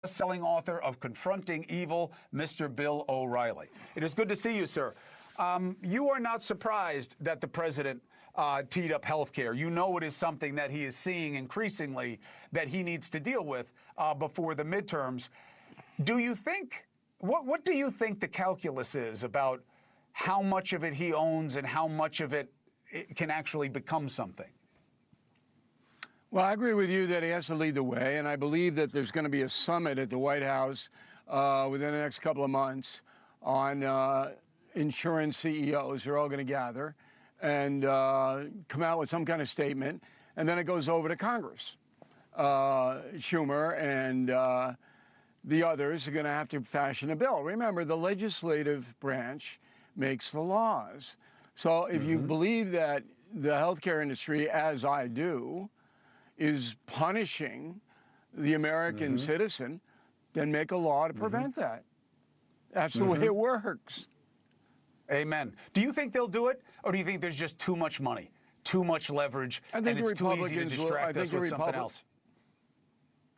best-selling author of Confronting Evil, Mr. Bill O'Reilly. It is good to see you, sir. You are not surprised that the president teed up health care. You know it is something that he is seeing increasingly that he needs to deal with before the midterms. Do you think, what do you think the calculus is about how much of it he owns and how much of it can actually become something? Well, I agree with you that he has to lead the way, and I believe that there's going to be a summit at the White House within the next couple of months on insurance CEOs. They're all going to gather and come out with some kind of statement, and then it goes over to Congress. Schumer and the others are going to have to fashion a bill. Remember, the legislative branch makes the laws. So if you believe that the healthcare industry, as I do, is punishing the American citizen, then make a law to prevent that. That's the way it works. Amen. Do you think they'll do it, or do you think there's just too much money, too much leverage, and it's too easy to distract us with something else?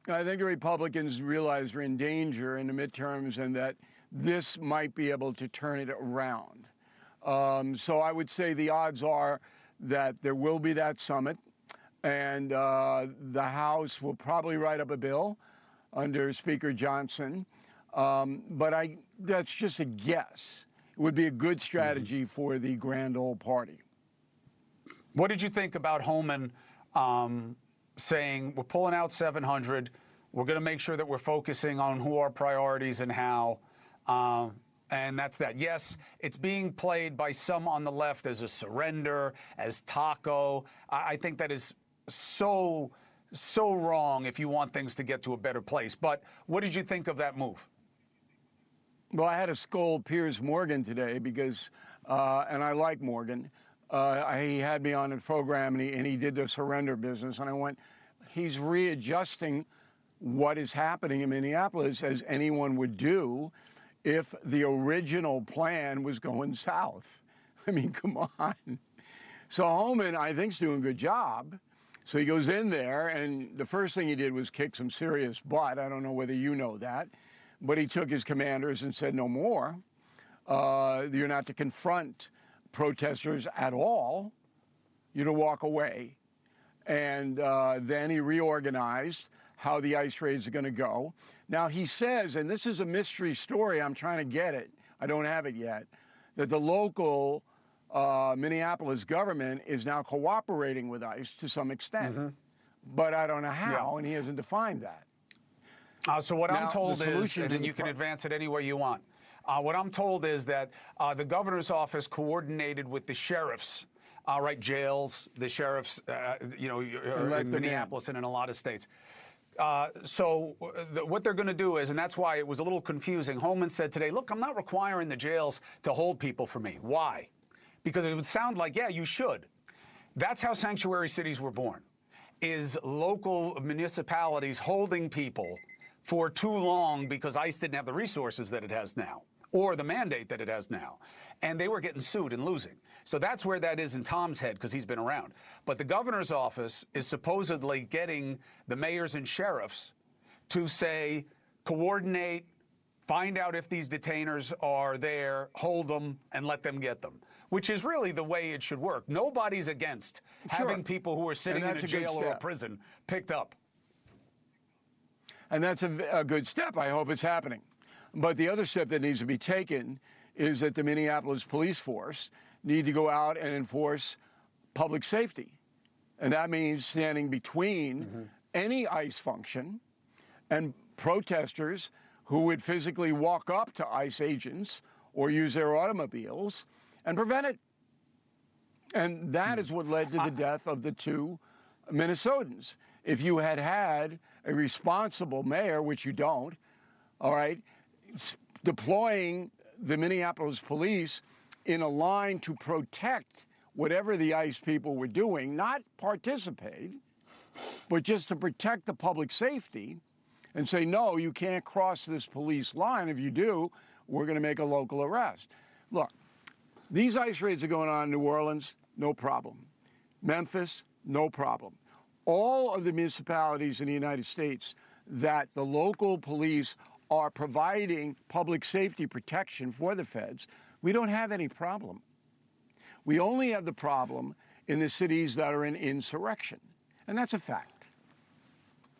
I think the Republicans realize they're in danger in the midterms and that this might be able to turn it around. So I would say the odds are that there will be that summit, and the House will probably write up a bill under Speaker Johnson. But that's just a guess. It would be a good strategy for the grand old party. What did you think about Homan saying, we're pulling out 700, we're going to make sure that we're focusing on who our priorities and how, and that's that. Yes, it's being played by some on the left as a surrender, as taco. I think that is so wrong if you want things to get to a better place. But what did you think of that move? Well, I had to scold Piers Morgan today because, and I like Morgan, he had me on the program and he did the surrender business. And I went, he's readjusting what is happening in Minneapolis as anyone would do if the original plan was going south. I mean, come on. So Homan, I think, is doing a good job. So he goes in there, and the first thing he did was kick some serious butt. I don't know whether you know that. But he took his commanders and said, no more. You're not to confront protesters at all. You're to walk away. And then he reorganized how the ICE raids are going to go. Now, he says, and this is a mystery story, I'm trying to get it, I don't have it yet, that the local Minneapolis government is now cooperating with ICE to some extent. But I don't know how, and he hasn't defined that. So what I'm told is, and then you can advance it any way you want. What I'm told is that the governor's office coordinated with the sheriffs, jails, the sheriffs, in Minneapolis and in a lot of states. So what they're going to do is, and that's why it was a little confusing, Homan said today, look, I'm not requiring the jails to hold people for me. Why? Because it would sound like, yeah, you should. That's how sanctuary cities were born, is local municipalities holding people for too long because ICE didn't have the resources that it has now, or the mandate that it has now. And they were getting sued and losing. So that's where that is in Tom's head, because he's been around. But the governor's office is supposedly getting the mayors and sheriffs to say, coordinate, find out if these detainers are there, hold them, and let them get them, which is really the way it should work. Nobody's against having people who are sitting in a jail or a prison picked up. And that's a good step. I hope it's happening. But the other step that needs to be taken is that the Minneapolis police force need to go out and enforce public safety. And that means standing between any ICE function and protesters who would physically walk up to ICE agents or use their automobiles and prevent it. And that is what led to the death of the two Minnesotans. If you had had a responsible mayor, which you don't, all right, deploying the Minneapolis police in a line to protect whatever the ICE people were doing, not participate, but just to protect the public safety and say, no, you can't cross this police line. If you do, we're going to make a local arrest. Look, these ICE raids are going on in New Orleans, no problem. Memphis, no problem. All of the municipalities in the United States that the local police are providing public safety protection for the feds, we don't have any problem. We only have the problem in the cities that are in insurrection, and that's a fact.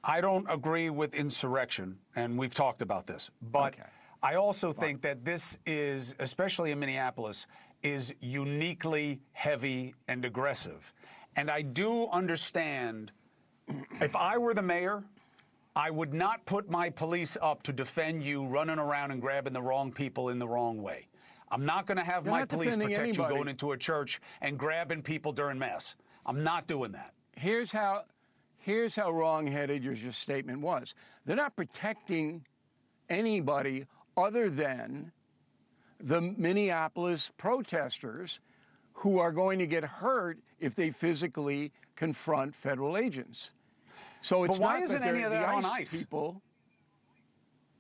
I don't agree with insurrection, and we've talked about this, but Okay. I also think that this is, especially in Minneapolis, is uniquely heavy and aggressive. And I do understand, if I were the mayor, I would not put my police up to defend you running around and grabbing the wrong people in the wrong way. I'm not going to have my police protect you going into a church and grabbing people during Mass. I'm not doing that. Here's how wrong-headed your statement was. They're not protecting anybody other than the Minneapolis protesters who are going to get hurt if they physically confront federal agents. So it's but why not isn't that any of that on ice? People.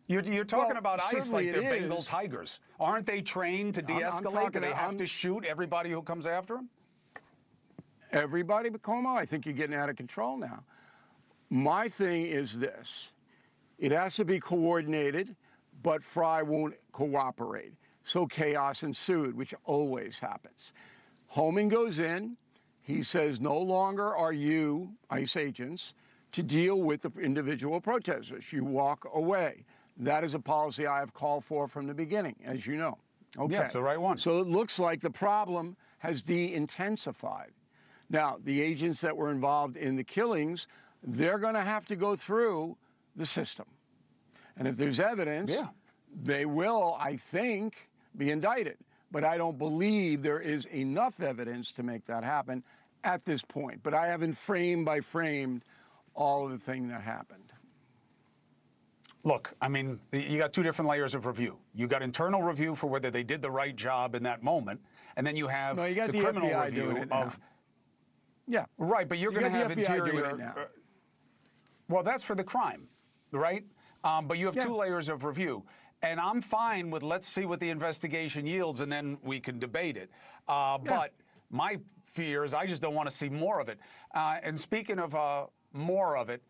You're talking about ICE like they're Bengal is. tigers. Aren't they trained to de-escalate? Do they have to shoot everybody who comes after them? Everybody but Cuomo, I think you're getting out of control now. My thing is this. It has to be coordinated, but Fry won't cooperate. So chaos ensued, which always happens. Homan goes in. He says, no longer are you, ICE agents, to deal with the individual protesters. You walk away. That is a policy I have called for from the beginning, as you know. Okay. Yeah, it's the right one. So it looks like the problem has de-intensified. Now, the agents that were involved in the killings, they're going to have to go through the system. And if there's evidence, they will, I think, be indicted. But I don't believe there is enough evidence to make that happen at this point. But I haven't frame by framed all of the thing that happened. Look, I mean, you got two different layers of review. You got internal review for whether they did the right job in that moment, and then you have the criminal FBI review of. Yeah. Right, but you're going to have interior. Well, that's for the crime, right? But you have two layers of review. And I'm fine with let's see what the investigation yields, and then we can debate it. But my fear is I just don't want to see more of it. And speaking of more of it,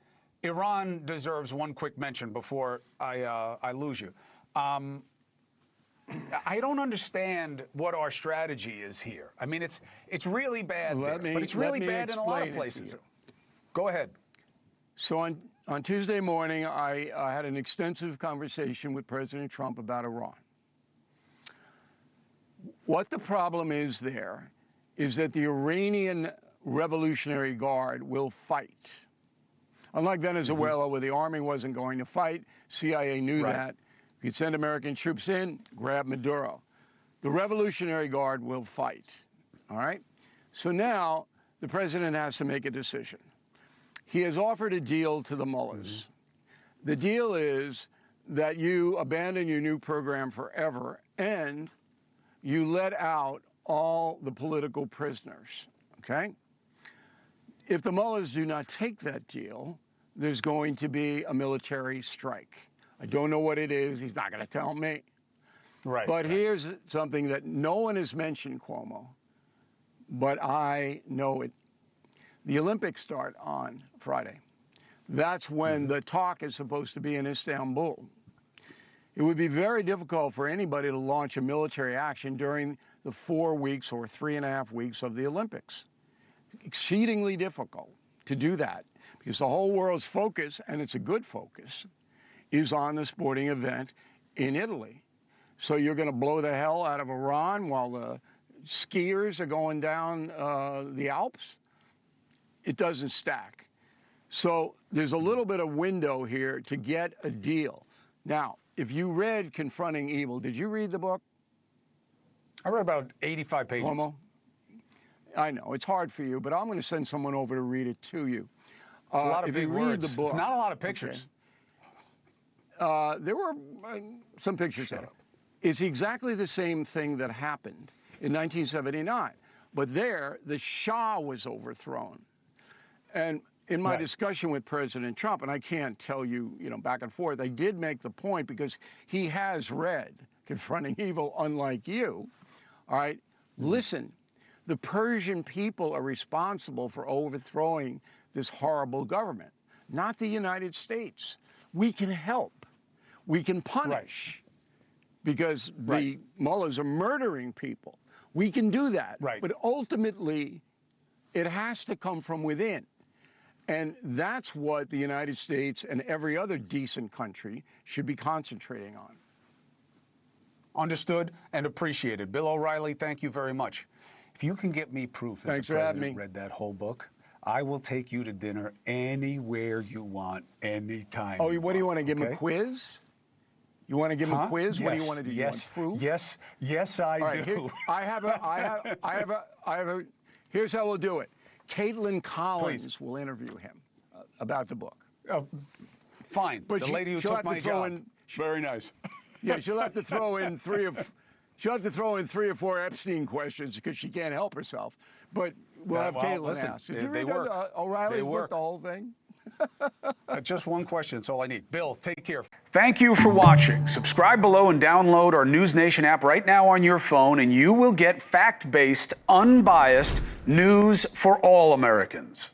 Iran deserves one quick mention before I lose you. I don't understand what our strategy is here. I mean, it's really bad there, but it's really bad in a lot of places. Go ahead. So on Tuesday morning, I had an extensive conversation with President Trump about Iran. What the problem is there is that the Iranian Revolutionary Guard will fight. Unlike Venezuela, where the army wasn't going to fight, CIA knew that. You could send American troops in, grab Maduro. The Revolutionary Guard will fight, all right? So now the president has to make a decision. He has offered a deal to the mullahs. The deal is that you abandon your new program forever and you let out all the political prisoners, okay? If the mullahs do not take that deal, there's going to be a military strike. I don't know what it is. He's not going to tell me. Right. But here's something that no one has mentioned, Cuomo, but I know it. The Olympics start on Friday. That's when the talk is supposed to be in Istanbul. It would be very difficult for anybody to launch a military action during the 4 weeks or 3.5 weeks of the Olympics. Exceedingly difficult to do that because the whole world's focus, and it's a good focus, is on the sporting event in Italy. So you're going to blow the hell out of Iran while the skiers are going down the Alps? It doesn't stack. So there's a little bit of window here to get a deal. Now, if you read Confronting Evil, did you read the book? I read about 85 pages. Cuomo? I know, it's hard for you, but I'm going to send someone over to read it to you. It's a lot of if big you read words. the book, it's not a lot of pictures. Okay. There were some pictures in it. It's exactly the same thing that happened in 1979. But there, the Shah was overthrown. And in my discussion with President Trump, and I can't tell you, back and forth, I did make the point because he has read Confronting Evil, unlike you. All right, listen, the Persian people are responsible for overthrowing this horrible government, not the United States. we can help, we can punish, because the mullahs are murdering people. We can do that, but ultimately, it has to come from within. And that's what the United States and every other decent country should be concentrating on. Understood and appreciated. Bill O'Reilly, thank you very much. If you can get me proof that the president read that whole book, I will take you to dinner anywhere you want, anytime. Oh, what do you want to give him a quiz? You want to give him a quiz? Yes, what do you want to do? Yes, you want proof? yes, I do. Here, I have a. Here's how we'll do it. Caitlin Collins will interview him about the book. Fine. But the lady who took my job. Very nice. Yeah, she'll have to throw in three or four Epstein questions because she can't help herself. But we'll have Caitlin ask. Did you read O'Reilly's book, the whole thing? Just one question, that's all I need. Bill, take care. Thank you for watching. Subscribe below and download our NewsNation app right now on your phone, and you will get fact-based, unbiased news for all Americans.